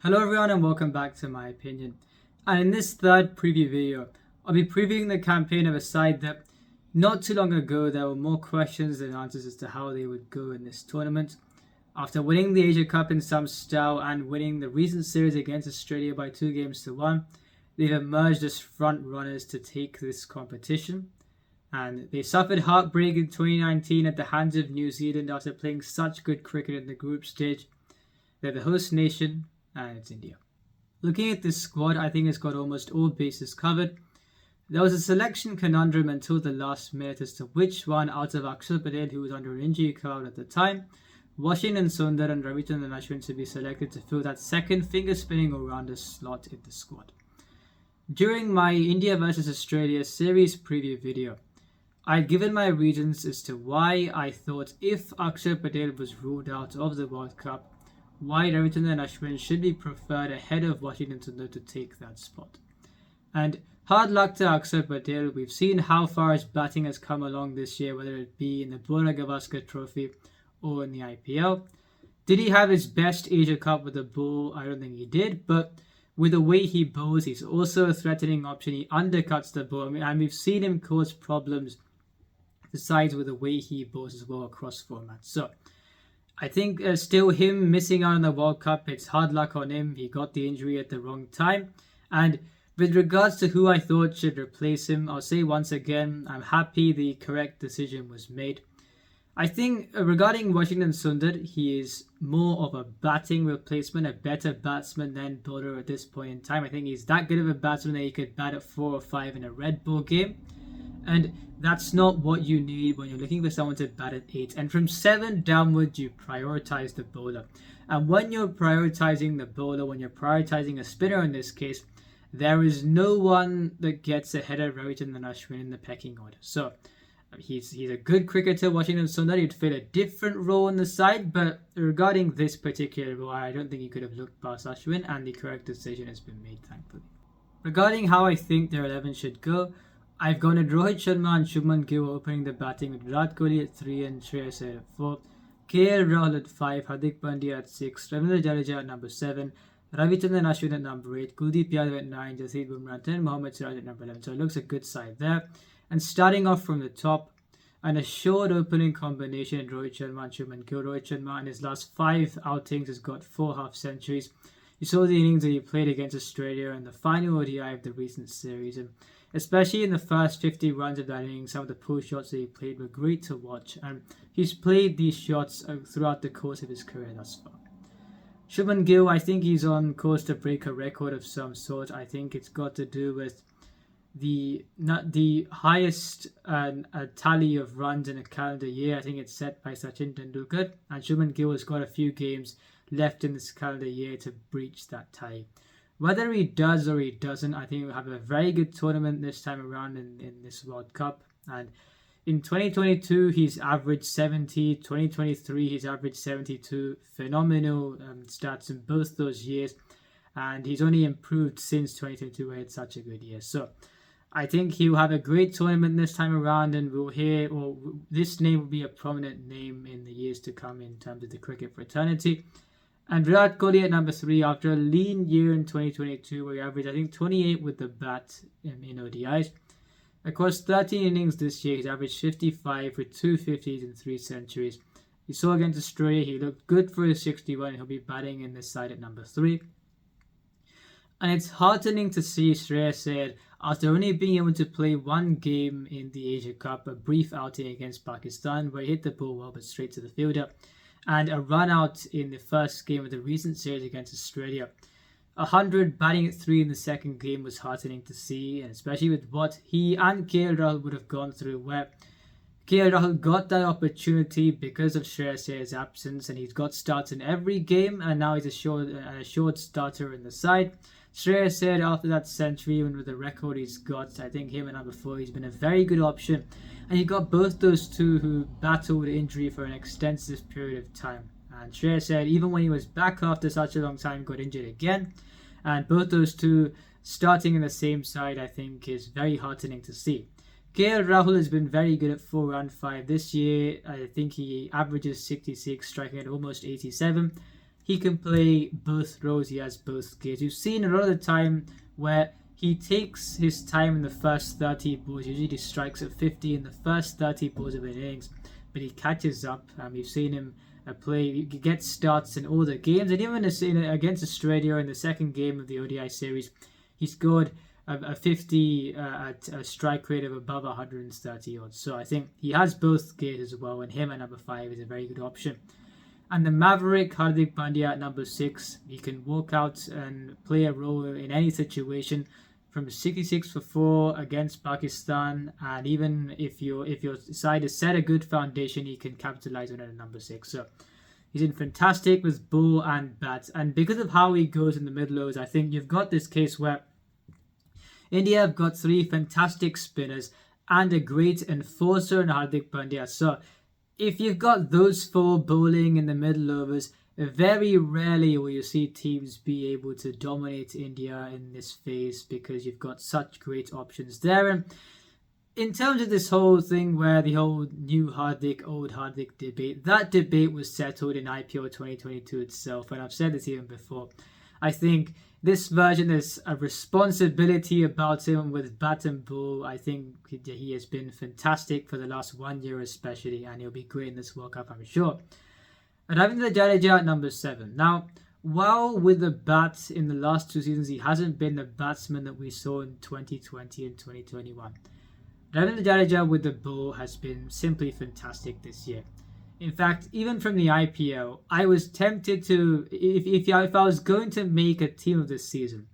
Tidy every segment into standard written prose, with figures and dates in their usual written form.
Hello everyone and welcome back to My Opinion. And in this third preview video, I'll be previewing the campaign of a side that not too long ago there were more questions than answers as to how they would go in this tournament. After winning the Asia Cup in some style and winning the recent series against Australia by 2-1, they've emerged as front runners to take this competition. And they suffered heartbreak in 2019 at the hands of New Zealand after playing such good cricket in the group stage. They're the host nation, and it's India. Looking at this squad, I think it's got almost all bases covered. There was a selection conundrum until the last minute as to which one out of Akshar Patel, who was under an injury cloud at the time, Washington Sundar and Ravichandran Ashwin to be selected to fill that second finger-spinning all-rounder slot in the squad. During my India vs Australia series preview video, I had given my reasons as to why I thought if Akshar Patel was ruled out of the World Cup, why Ravichandran Ashwin should be preferred ahead of Washington Sundar to take that spot. And hard luck to Akshar Patel. We've seen how far his batting has come along this year, whether it be in the Border Gavaskar Trophy or in the IPL. Did he have his best Asia Cup with the ball? I don't think he did, but with the way he bowls, he's also a threatening option. He undercuts the ball, and we've seen him cause problems to sides with the way he bowls as well across formats. So I think still him missing out on the World Cup, it's hard luck on him. He got the injury at the wrong time. And with regards to who I thought should replace him, I'll say once again, I'm happy the correct decision was made. I think regarding Washington Sundar, he is more of a batting replacement, a better batsman than bowler at this point in time. I think he's that good of a batsman that he could bat at 4 or 5 in a red ball game. And that's not what you need when you're looking for someone to bat at 8. And from 7 downwards, you prioritize the bowler. And when you're prioritizing the bowler, when you're prioritizing a spinner in this case, there is no one that gets ahead of Ravichandran Ashwin in the pecking order. So he's a good cricketer, Washington Sundar. He'd fill a different role on the side, but regarding this particular role, I don't think he could have looked past Ashwin, and the correct decision has been made, thankfully. Regarding how I think their 11 should go, I've gone at Rohit Sharma and Shubman Gill opening the batting with Virat Kohli at 3 and Shreyas Iyer at 4, KL Rahul at 5, Hardik Pandya at 6, Ravindra Jadeja at number 7, Ravichandran Ashwin at number 8, Kuldeep Yadav at 9, Jaseed Bumrah at 10, Mohammad Siraj at number 11. So it looks a good side there. And starting off from the top, an assured opening combination in Rohit Sharma and Shubman Gill. Rohit Sharma in his last 5 outings has got 4 half centuries. You saw the innings that he played against Australia in the final ODI of the recent series, and especially in the first 50 runs of that inning, some of the pull shots that he played were great to watch, and he's played these shots throughout the course of his career thus far. Shubman Gill, I think he's on course to break a record of some sort. I think it's got to do with the highest tally of runs in a calendar year. I think it's set by Sachin Tendulkar, and Shubman Gill has got a few games left in this calendar year to breach that tally. Whether he does or he doesn't, I think we'll have a very good tournament this time around in this World Cup. And in 2022, he's averaged 70. 2023, he's averaged 72. Phenomenal stats in both those years. And he's only improved since 2022, where it's such a good year. So I think he'll have a great tournament this time around, and this name will be a prominent name in the years to come in terms of the cricket fraternity. And Virat Kohli at number 3 after a lean year in 2022 where he averaged, I think, 28 with the bat in ODIs. Across 13 innings this year, he's averaged 55 with 2 50s and 3 centuries. You saw against Australia, he looked good for his 61. He'll be batting in this side at number 3. And it's heartening to see Shreyas Iyer, after only being able to play 1 game in the Asia Cup, a brief outing against Pakistan where he hit the ball well but straight to the fielder, and a run out in the first game of the recent series against Australia. 100 batting at 3 in the second game was heartening to see, and especially with what he and KL Rahul would have gone through, where KL Rahul got that opportunity because of Shreyas Iyer's absence, and he's got starts in every game, and now he's a short starter in the side. Shreyas Iyer, after that century, even with the record he's got, I think him and number 4, he's been a very good option. And you got both those two who battled injury for an extensive period of time. And Shreyas Iyer, even when he was back after such a long time, got injured again. And both those two starting in the same side, I think, is very heartening to see. KL Rahul has been very good at 4 round 5 this year. I think he averages 66, striking at almost 87. he can play both roles. He has both skills. You've seen a lot of the time where he takes his time in the first 30 balls. Usually he strikes at 50 in the first 30 balls of an innings, but he catches up. We've seen him play. He gets starts in all the games, and even against Australia in the second game of the ODI series, he scored a 50 at a strike rate of above 130 odds. So I think he has both gears as well, and him at number 5 is a very good option. And the Maverick Hardik Pandya at number 6, he can walk out and play a role in any situation, from 66 for 4 against Pakistan, and even if your side has set a good foundation, he can capitalize on it at number 6. So he's been fantastic with ball and bat, and because of how he goes in the middle overs, I think you've got this case where India have got 3 fantastic spinners and a great enforcer in Hardik Pandya. So if you've got those 4 bowling in the middle overs, very rarely will you see teams be able to dominate India in this phase, because you've got such great options there. And in terms of this whole thing where the whole new Hardik, old Hardik debate, that debate was settled in IPL 2022 itself, and I've said this even before. I think this version has a responsibility about him with bat and ball. I think he has been fantastic for the last 1 year especially, and he'll be great in this World Cup, I'm sure. And Ravindra Jadeja at number 7. Now, while with the bat in the last 2 seasons, he hasn't been the batsman that we saw in 2020 and 2021. Ravindra Jadeja with the ball has been simply fantastic this year. In fact, even from the IPL, I was tempted to, if I was going to make a team of this season,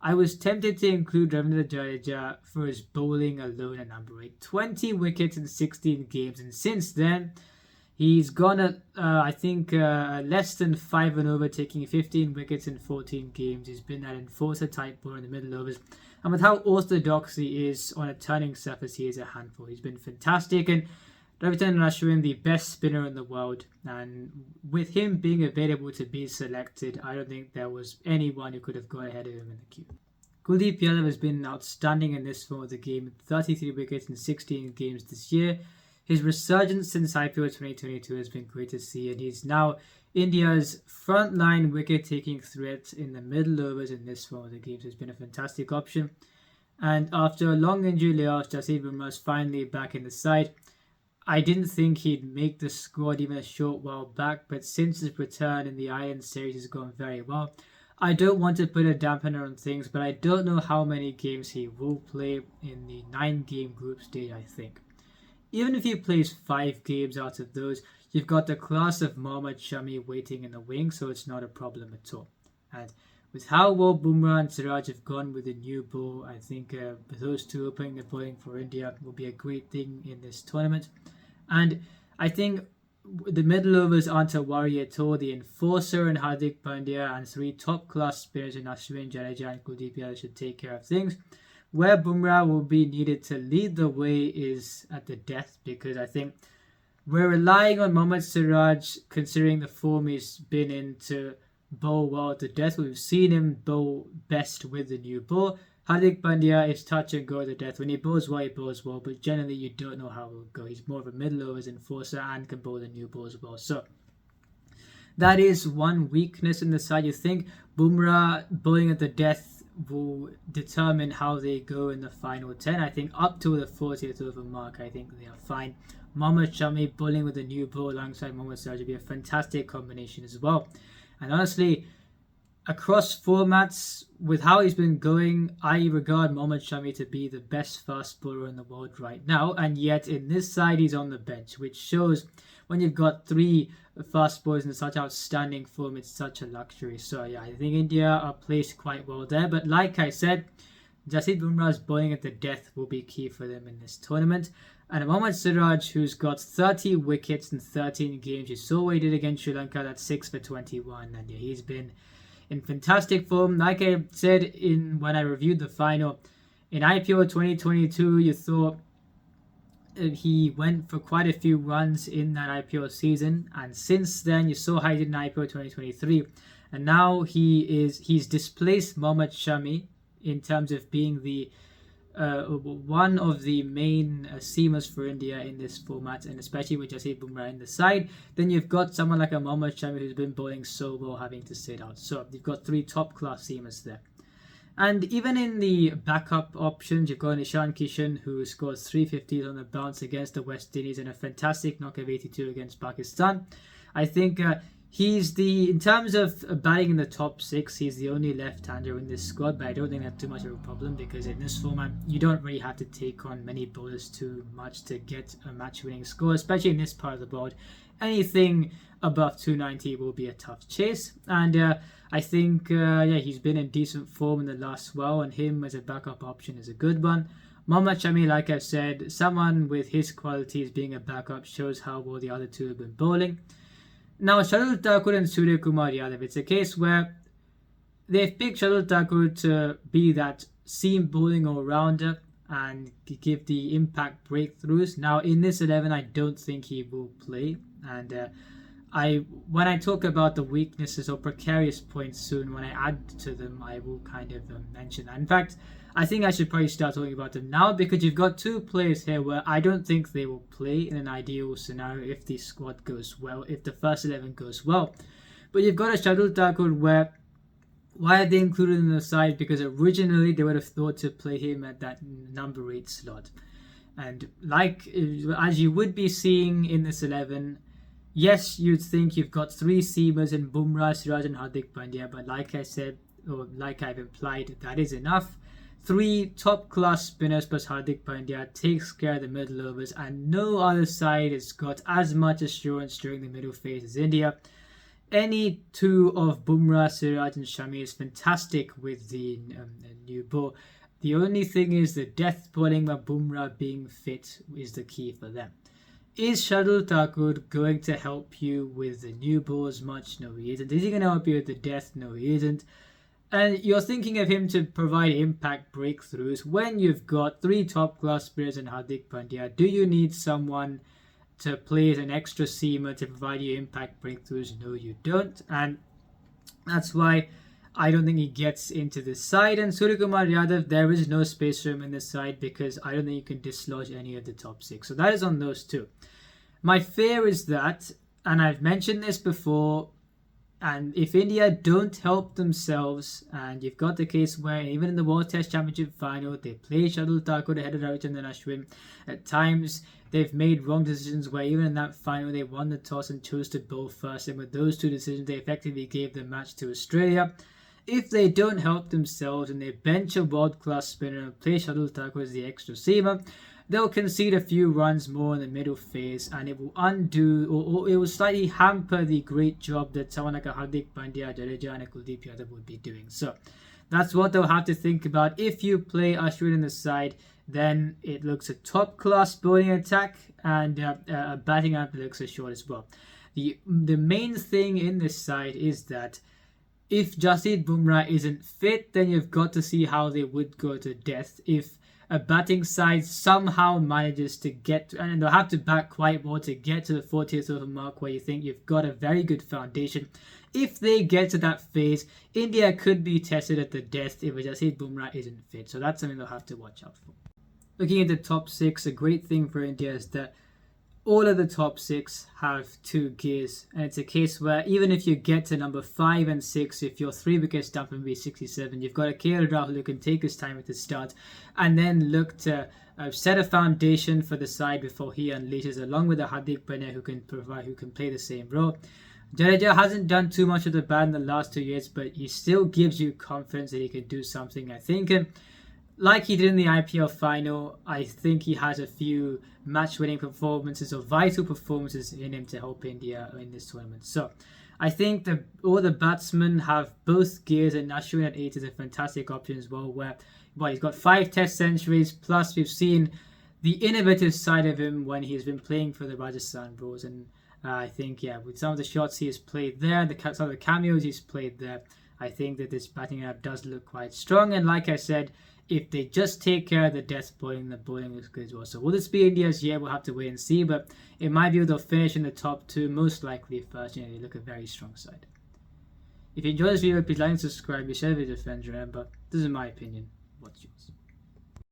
I was tempted to include Ravindra Jadeja for his bowling alone at number 8. 20 wickets in 16 games, and since then, he's gone at, less than 5 and over, taking 15 wickets in 14 games. He's been that enforcer type bowler in the middle overs. And with how orthodox he is on a turning surface, he is a handful. He's been fantastic. And Ravichandran Ashwin, the best spinner in the world. And with him being available to be selected, I don't think there was anyone who could have gone ahead of him in the queue. Kuldeep Yadav has been outstanding in this form of the game, 33 wickets in 16 games this year. His resurgence since IPL 2022 has been great to see, and he's now India's frontline wicket-taking threat in the middle overs in this form of the game. So it's been a fantastic option. And after a long injury layoff, Jasprit Bumrah is finally back in the side. I didn't think he'd make the squad even a short while back, but since his return in the Island series has gone very well. I don't want to put a dampener on things, but I don't know how many games he will play in the 9-game group stage, I think. Even if he plays 5 games out of those, you've got the class of Mohammad Shami waiting in the wing, so it's not a problem at all. And with how well Bumrah and Siraj have gone with the new ball, I think those two opening the bowling for India will be a great thing in this tournament. And I think the middle overs aren't a worry at all. The enforcer in Hardik Pandya and 3 top-class spinners in Ashwin, Jadeja and Kuldeep Yadav should take care of things. Where Bumrah will be needed to lead the way is at the death, because I think we're relying on Mohammad Siraj, considering the form he's been in, to bowl well at the death. We've seen him bowl best with the new ball. Hardik Pandya is touch and go at the death. When he bowls well, but generally you don't know how it will go. He's more of a middle overs enforcer and can bowl the new ball as well. So that is one weakness in the side. You think Bumrah bowling at the death will determine how they go in the final 10. I think up to the 40th over mark, I think they are fine. Mohammad Shami bowling with a new ball alongside Mohammad Siraj would be a fantastic combination as well. And honestly, across formats, with how he's been going, I regard Mohammad Shami to be the best fast bowler in the world right now, and yet in this side he's on the bench, which shows when you've got 3 fast bowlers in such outstanding form, it's such a luxury. So yeah, I think India are placed quite well there, but like I said, Jasprit Bumrah's bowling at the death will be key for them in this tournament. And Mohammad Siraj, who's got 30 wickets in 13 games, you saw what he did against Sri Lanka, that's 6 for 21, and yeah, he's been in fantastic form. Like I said when I reviewed the final, in IPL 2022, you thought he went for quite a few runs in that IPL season, and since then you saw how he did in IPL 2023, and now he's displaced Mohammad Shami in terms of being the one of the main seamers for India in this format, and especially with Jasprit Bumrah in the side. Then you've got someone like a Mohammad Shami who's been bowling so well, having to sit out. So you've got three top class seamers there. And even in the backup options, you've got Ishan Kishan, who scores 350s on the bounce against the West Indies and a fantastic knock of 82 against Pakistan. I think in terms of batting in the top six, he's the only left-hander in this squad, but I don't think that's too much of a problem because in this format, you don't really have to take on many bowlers too much to get a match-winning score, especially in this part of the board. Anything above 290 will be a tough chase, and I think he's been in decent form in the last while, and him as a backup option is a good one. Mohammad Shami, like I've said, someone with his qualities being a backup shows how well the other two have been bowling. Now, Shardul Thakur and Surya Kumar Yadav, it's a case where they've picked Shardul Thakur to be that seam bowling all-rounder and give the impact breakthroughs. Now, in this 11, I don't think he will play, and when I talk about the weaknesses or precarious points soon, when I add to them, I will kind of mention that. In fact, I think I should probably start talking about them now because you've got two players here where I don't think they will play in an ideal scenario if the squad goes well, if the first 11 goes well. But you've got a Shardul Thakur where, why are they included in the side? Because originally they would have thought to play him at that number 8 slot. And as you would be seeing in this 11, yes, you'd think you've got three seamers in Bumrah, Siraj and Hardik Pandya, but like I said, or like I've implied, that is enough. Three top-class spinners plus Hardik Pandya takes care of the middle overs, and no other side has got as much assurance during the middle phase as India. Any two of Bumrah, Siraj and Shami is fantastic with the new ball. The only thing is the death bowling by Bumrah being fit is the key for them. Is Shardul Thakur going to help you with the new balls much? No, he isn't. Is he going to help you with the death? No, he isn't. And you're thinking of him to provide impact breakthroughs when you've got three top-class players in Hardik Pandya. Do you need someone to play as an extra seamer to provide you impact breakthroughs? No, you don't. And that's why I don't think he gets into this side. And Surya Kumar Yadav, there is no space for him in this side because I don't think you can dislodge any of the top six. So that is on those two. My fear is that, and I've mentioned this before, and if India don't help themselves, and you've got the case where even in the World Test Championship final, they play Shardul Thakur ahead of Ravichandran Ashwin. At times, they've made wrong decisions where even in that final, they won the toss and chose to bowl first. And with those two decisions, they effectively gave the match to Australia. If they don't help themselves and they bench a world-class spinner and play Shardul Thakur as the extra seamer, they'll concede a few runs more in the middle phase, and it will undo or it will slightly hamper the great job that someone like a Hardik Pandya, Jadeja and a Kuldeep Yadav would be doing. So that's what they'll have to think about. If you play Ashwin in the side, then it looks a top-class bowling attack and a batting up looks assured as well. The main thing in this side is that if Jasprit Bumrah isn't fit, then you've got to see how they would go to death. If a batting side somehow manages to get, and they'll have to bat quite well to get to the 40th over mark where you think you've got a very good foundation. If they get to that phase, India could be tested at the death if Jasprit Bumrah isn't fit. So that's something they'll have to watch out for. Looking at the top six, a great thing for India is that all of the top six have two gears, and it's a case where even if you get to number 5 and 6, if you're 3 wickets down from B67, you've got a KL Rahul who can take his time at the start and then look to set a foundation for the side before he unleashes, along with a Hardik Pandya who can play the same role. Jadeja hasn't done too much of the bad in the last 2 years, but he still gives you confidence that he can do something, I think. And like he did in the IPL final, I think he has a few match-winning performances or vital performances in him to help India in this tournament. So I think that all the batsmen have both gears, and Ashwin at 8 is a fantastic option as well, where he's got 5 test centuries, plus we've seen the innovative side of him when he's been playing for the Rajasthan Royals. And I think, with some of the shots he has played there, some of the cameos he's played there, I think that this batting lineup does look quite strong. And like I said, if they just take care of the death bowling, the bowling looks good as well. So will this be India's year? We'll have to wait and see. But in my view, they'll finish in the top 2, most likely first. They look a very strong side. If you enjoyed this video, please like and subscribe. Be sure to be a friend. Remember, this is my opinion. What's yours?